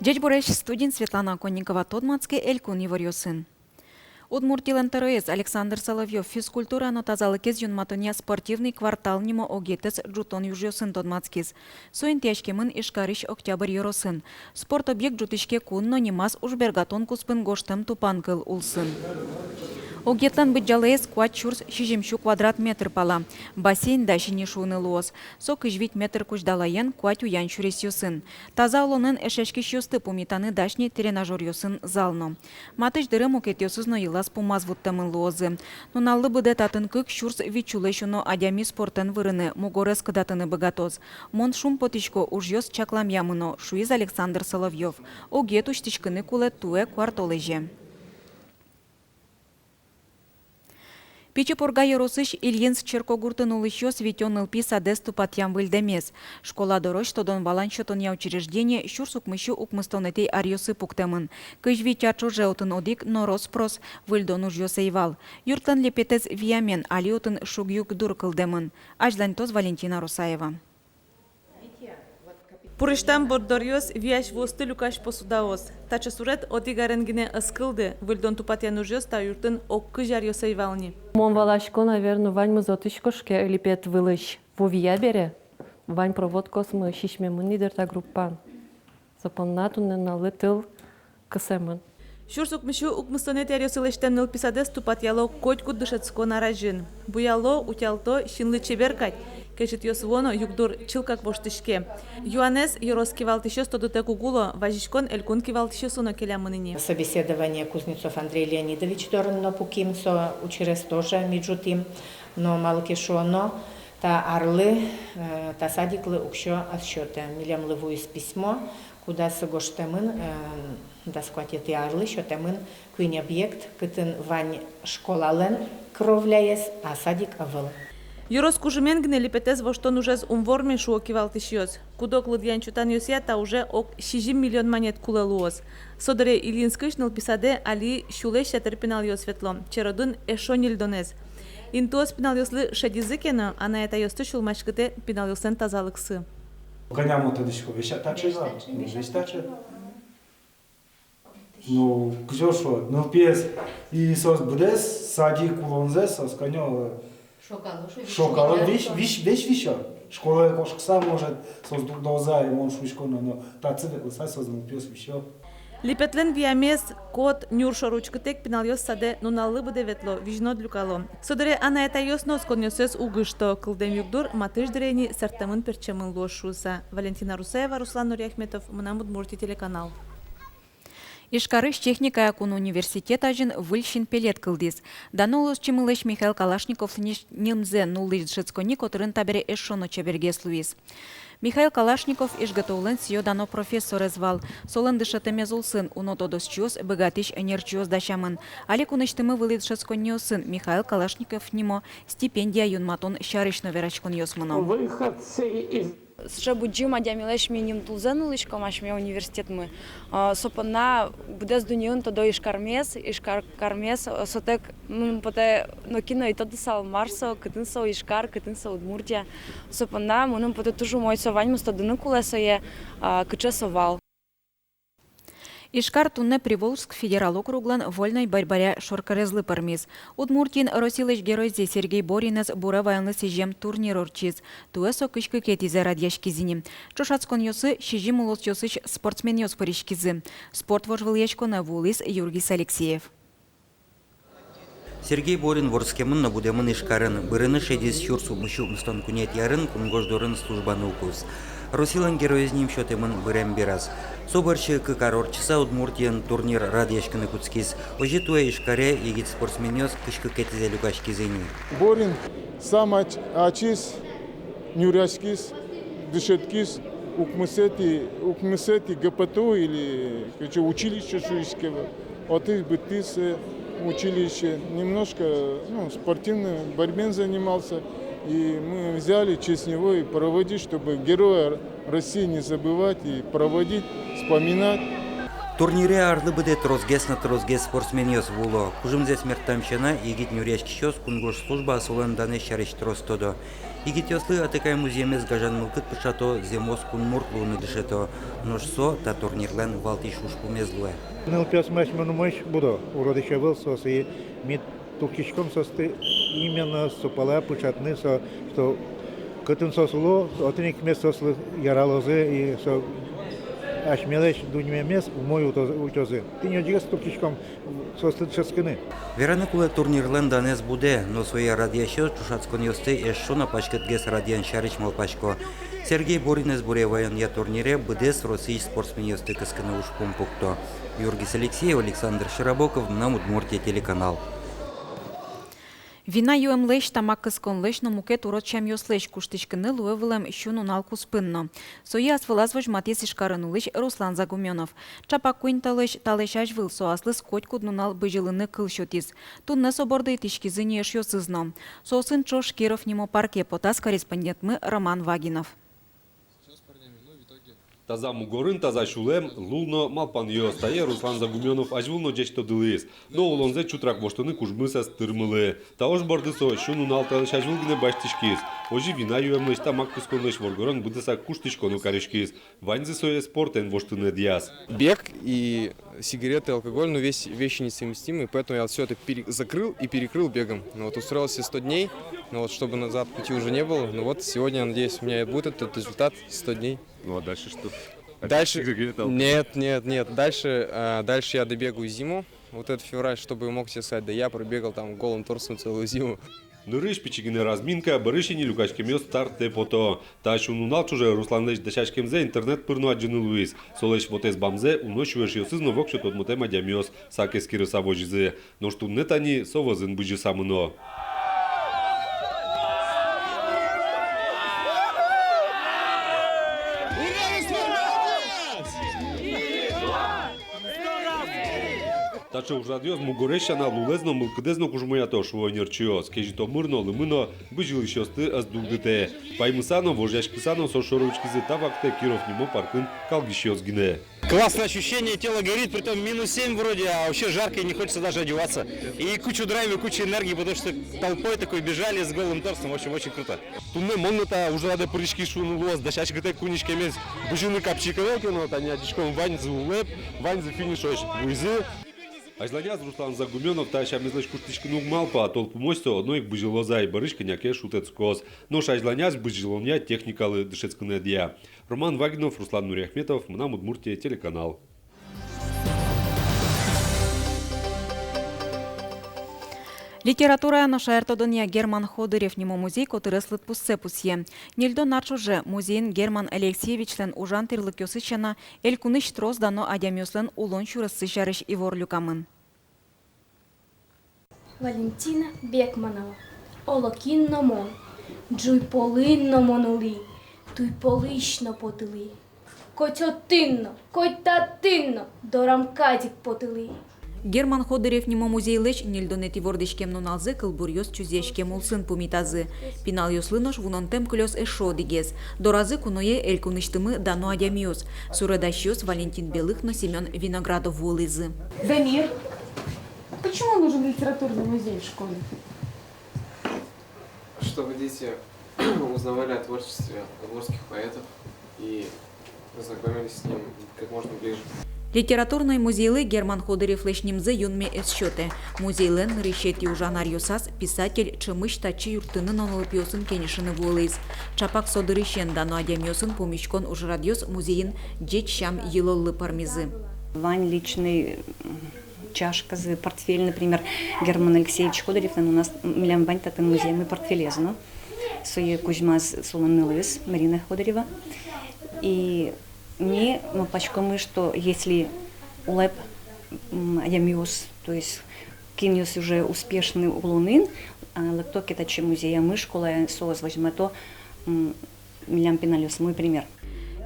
Дядь Бореш, студент Светлана Конникова, Тодмацкий, Элькун Еворьосын. Удмуртилен ТРС Александр Соловьев физкультура но тазалыкез юнматония спортивный квартал нимо огетес джутон южьосын Тодмацкиз. Суин тяжкемын ишкариш октябрь юросын. Спорт объект джутишке кунно немас ужбергатон куспын гоштем тупанкыл улсын. Огетлан быджалес квад чурс 60 квадрат метр пала. Бассейн даши не шуны луос. Сок ижвит метр куждалаен квад уян чурес юсын. Таза олонын эшешки шюсты пумитаны дашни тренажер юсын зално. Матыш дырым укет юсызно йылас пумазвуттамын луозы. Нуналлы быде татын кык шурс вичулешуно адями спортен вырыны мугорес кыдатыны богатоз. Мон шум потичко уж йос чаклам ямыно шуиз Александр Соловьев. Огет уштичкыны куле туэ квартолеже. Пичепорга Яросыш Ильинск Черкогуртын улыщё светён ЛП садесту патям выльдемес. Школа дорож тодон баланчотония учреждение щурс укмыщу укмыстонетей арьосы пуктемын. Кыжви чачо жеотын одик норос прос выльдон уж йосейвал. Юртан лепетез виямен алиотын шугюк дуркылдемын. Ажлантоз Валентина Русаева. Пурыштан бордорьос вияш восты люкаш посудаос. Тача сурет одигаренгине аскылды, выльдон тупатян ужьос та юртын оккы жарьосай вални. Мон валашко, наверное, вань мызотышкошке липет вылыш. Вовия бере. Вань проводкос мы шишме мынидерта группан. Запоннатунен налетыл кысемын. Щурс укмыщу укмыстонет ярьосылештен нылписадес тупатяло котьку дышецко наражин. Буяло утялто шинлы чеберкать. Кешет йосвоно югдур чилкак воштышке. Юанес Яроскивалтищос тодуте кугуло, важишкон элькун кивалтищосуно келямыныни. Собеседование Кузнецов Андрей Леонидович дорно пукимсо учерес тоже миджутим, но малкишоно та арлы, та садиклы укшо отсчета. Милям лывуис письмо, куда согоштемын, да скватеты арлы, щотемын куин объект, кытын вань школален кровляес, а садик авыл. Юрос кужуменгне липетез воштон ужез умворме шуокивалтищос. Кудок лыдьянчутан йосията уже ок 60 миллион монет кулелуос. Содере Ильинскыш нылписаде али щулеща терпинал йос светло. Черодун эшонил донез. Интуос пинал йослы шадизыкена, а на это йосты шулмашкыте пинал йосен тазалыксы. Коняму тадышко вещатачева, вещатаче. Ну, кжошо, ну пес и сос будес сади кулонзе сос конё. Шокало, вещь. Школа кошкса может создать доза и он шушконо, но тацеве лысай создал пес еще. Липетлен виамес кот нюршо ручкытек пинал йос саде нуналлы буде ветло, вижно длюкало. Содере ана это йос нос коньосес угышто, кылдем югдур матыш дрени сартамын перчемын лошуса. Валентина Русаева, Руслан Нуряхметов, Мунамуд Мурти телеканал. Ишкарыш техника якун университет ажин выльщин пелет кылдис. Данолос чимылыш Михаил Калашников немзе нулыш жецкони которын табере эшоно чеберге слуис. Михаил Калашников изготовлен сио дано профессор звал. Солен дышатеме зулсын унотодос чиос богатиш энерчиос дашамын. Али куныштымы вылит жецконио сын Михаил Калашников нимо стипендия юнматон шарышно верачкон йосмыно. Сжабуджим адямилеш миним тулзенулиш комашме университет мы. Сопана будес дунион то до ишкармес сотек мы поте нокино и то сал Марсо, кытынсо ишкар, кытынсо Удмуртия. Сопана мы поте тужу мой совань мы стодыны кулесое кычесовал. Ишкар тунне Приволжск федерал округлан вольной борьбаря шоркарезлы пармиз. Удмуртин росилыш геройзе Сергей Боринес бура вайлны сижем турнир орчиз. Туэсо кышкы кетизе радьяшкизини. Чошацкон йосы шижим улос йосыш спортсмен йос паришкизы. Спорт вожвыльячко на вулис Юргис Алексеев. Сергей Борин ворскемын набудемын ишкарын. Бырыны шедис щурсу мыщу мстон кунет ярын кунгождорын службаны укус. Росилан героизним счетемын бырем бираз. Соборчы кыкарорчыса Удмуртиян турнир радьяшканы куцкиз. Ожи туэ ишкаре егит спортсменёс кышкы кетизе люкашкизени. Борин сам ачис, нюряшкис, дышеткис, укмысети ГПТУ или училище шуишкева. От их бытыс училище немножко спортивной борьбой занимался. И мы взяли честь него и проводить, чтобы героя России не забывать и проводить, вспоминать. Турнире арлы буде трозгес на трозгес спортсменьёс вуло. Кужымзе смертамчана егит нюрешкищёс кунгош служба асуланданы шарыш тростодо. Егит ёслы атыкай музеймез гажан мылкыт пышато земос кунмурт луны дышето. Ножсо та турнирлен валти шушпу мезлуэ. Ныл пес мәш mënumësh budo. Уродище был соси мит тукчичком состы именно сопала пучатны со что кытын сосуло отник мес сослы яралозы и со ашмелеш дуньмемес мой утозы. Ты не дигас тукчичком сослы ческыны. Вераны куле турнирлен данес буде, но своя радиащё чушацкон ёсты эшшо на пачкетгес радиан шарыч малпачко. Сергей Боринес буреваян я турнире бдес российский спортсмен ёсты кыскыны ушпум пукто. Юргис Алексеев, Александр Широбоков, на Удмуртия телеканал. Вина юем леш тамак кыскон леш, но мукет урод чем ёс леш куштичкыны луевылем щуну налку спынно. Сояс вылазвож матес ишкарыну леш Руслан Загуменов. Чапак куин талешаш выл соаслы скоть куднунал быжилыны кыл шотиз. Тунны соборды тишкизы не еш ёсызно. Сосын чош Киров нимо парке потас корреспондентмы Роман Вагинов. Таза мугорын, таза шулем, лулно малпан ёстае Руслан Загуменов ажвулно жечто дылыс. Но улонзе чутрак воштыны кужмысас тырмылы. Таош бардысо шуну налта шажвулгине баштишкиз. Ожи вина юемлеш тамак кысконлеш воргорон будыса куштичкону каришкиз. Ваньзысое спортен воштыны диас. Бег и сигареты, алкоголь, но вещи несовместимые, поэтому я все это закрыл и перекрыл бегом. Но вот устроился 100 дней, но вот чтобы назад пути уже не было. Но вот сегодня, надеюсь, у меня будет этот результат 100 дней. Ну а дальше что? Дальше нет. Дальше я добегаю зиму. Вот этот февраль, чтобы мог тебе сказать, да я пробегал там голым торсом целую зиму. Нырыш пичигине разминка, барышини люкачкемё старт депото. Та шунунал чуже Русланлеш дашашкемзе интернет пырну аджыны луис. Солеш вотез бамзе уночуеш ёсызно вокшот одмутема дямёс сакес кирыса вожизы. Но что нетани совозын быжы самыно. Таче уж радиоз мугорешана лулезно мылкыдезно кужмуято шуонерчиос. Кежито мырно лымыно быжилищосты аздугдыте. Паймысано вожяшкысано сошоровичкизы тавакте Киров нимо паркын калгищиосгине. Классное ощущение, тело горит, притом -7 вроде, а вообще жарко и не хочется даже одеваться. И кучу драйва, кучу энергии, потому что толпой такой бежали с голым торсом, в общем, очень круто. Тунне монната уже рада прыжки шунулос, дашач гыте куничке мез быжины капчикавелки, но тани адишком ваньзы улеп, ваньзы финишош буйзы. Ажланяз Руслан Загуменов таща мезлеш куштичкину малпа, толпу мосто одной быжилозай барышка няке шутецкоз. Но ажланяз быжилоня техникалы дышецкыне дия. Роман Вагинов, Руслан Нуряхметов, Мнам Удмуртия телеканал. Литература наша эртодония Герман Ходырев нимо музей котырыслыт пуссе пусье. Нильдо нарчуже музейн Герман Алексеевичлен ужан тырлык ёсычана эл куныш трос дано адямёслен улон чурысы шарыш ивор люкамын. Валентина Бекманова. Олокінно мон. Джуй полинно монули. Туй полищно потили. Котьотинно, котатинно, дорамкадік потили. Герман Ходырев нимо музей леч нильдонети вордышкем ноналзы кылбурьёс чузешкем улсын пумитазы. Пинал ёслынош вунонтем клёс эшо дигез. Доразы куное эль куныштымы дано адямиёс. Суредащёс Валентин Белых, но Семен Виноградов волызы. Дамир, почему нужен литературный музей в школе? Чтобы дети узнавали о творчестве удмуртских поэтов и познакомились с ним как можно ближе. Литературный музейлы Герман Ходырев лешнимзы юнме эсчёте. Музейлен решети ужанар юсас писатель чымыш тачи юртынын онылып ёсын кенешыны волыз. Чапак содырышен дано адямёсын помещкон уж радиос музейин джеч шам елоллы пармизы. Вань личный чашка, портфель, например, Герман Алексеевич Ходырев, у нас милям вань татын музей, мы портфель езно. Сое Кузьма Солоныловис, Марина Ходырева. И мне пачкомы, что если улеп ямиус, то есть киньюс уже успешный улунин, лектоки тачи музея мы школа соос возьме то милям пиналюс, мой пример.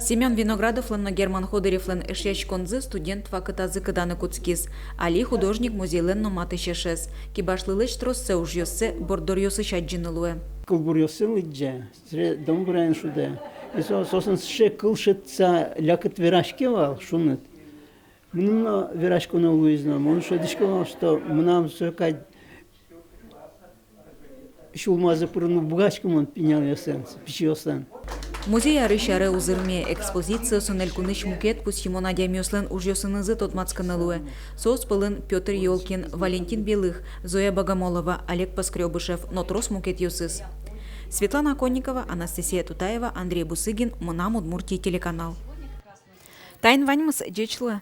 Семен Виноградов лен Герман Ходырев лен эшяч конзы студент вакытазы кыданы куцкиз. Али художник музейлен номаты шешес. Кибашлылыч троссе уж ёссе бордор ёсы шаджинылуэ. Кылбур ёсын лыджа, сре дом бурайын шуде. Сосын ше кылшытса лякыт верашке вал шунет. Мно верашко на уизно, он что дишко, что мнам сокать шулмаза пурну бугачку он пенял ясен, пичиосен. Музей арышары узырме экспозиция сонель куныш мукет пусимон адямиослен ужьосынызы тотмацканылуэ. Соус пылын Петр Ёлкин, Валентин Белых, Зоя Богомолова, Олег Поскребышев, Нотрос мукет юсыз. Светлана Конникова, Анастасия Тутаева, Андрей Бусыгин, Мынам Удмуртии телеканал. Тайн ваньмыз джечлы.